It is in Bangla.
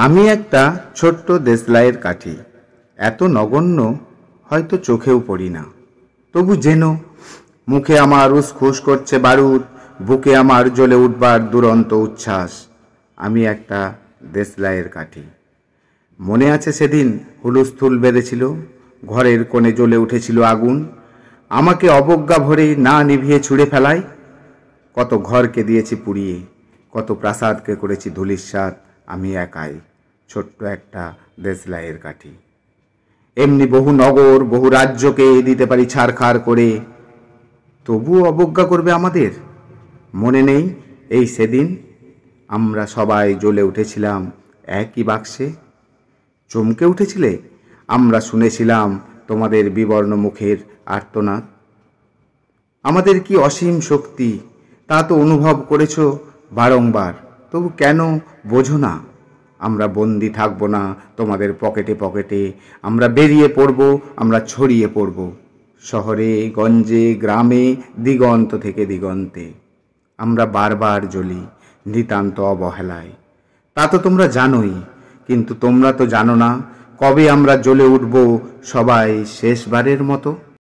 আমি একটা ছোট্ট দেশলাইয়ের কাঠি, এত নগণ্য হয়তো চোখেও পড়ি না। তবু যেন মুখে আমার উসখুস করছে বারুদ, বুকে আমার জ্বলে উঠবার দুরন্ত উচ্ছ্বাস। আমি একটা দেশলাইয়ের কাঠি। মনে আছে সেদিন হুলস্থুল বেঁধেছিল, ঘরের কোণে জ্বলে উঠেছিল আগুন, আমাকে অবজ্ঞা ভরে না নিভিয়ে ছুঁড়ে ফেলায়। কত ঘরকে দিয়েছি পুড়িয়ে, কত প্রাসাদকে করেছি ধূলিসাৎ, আমি একাই ছোট্ট একটা দেশলাইয়ের কাঠি। এমনি বহু নগর, বহু রাজ্যকে দিতে পারি ছারখার করে, তবুও অবজ্ঞা করবে আমাদের। মনে নেই এই সেদিন আমরা সবাই জ্বলে উঠেছিলাম একই বাক্সে? চমকে উঠেছিলে? আমরা শুনেছিলাম তোমাদের বিবর্ণ মুখের আর্তনাদ। আমাদের কি অসীম শক্তি, তা তো অনুভব করেছ বারংবার। তবু কেন বোঝো না? আমরা বন্দি থাকবো না তোমাদের পকেটে পকেটে, আমরা বেরিয়ে পড়ব, আমরা ছড়িয়ে পড়ব শহরে গঞ্জে গ্রামে, দিগন্ত থেকে দিগন্তে। আমরা বারবার জ্বলি নিতান্ত অবহেলায়, তা তো তোমরা জানোই। কিন্তু তোমরা তো জানো না কবে আমরা জ্বলে উঠব সবাই শেষবারের মতো।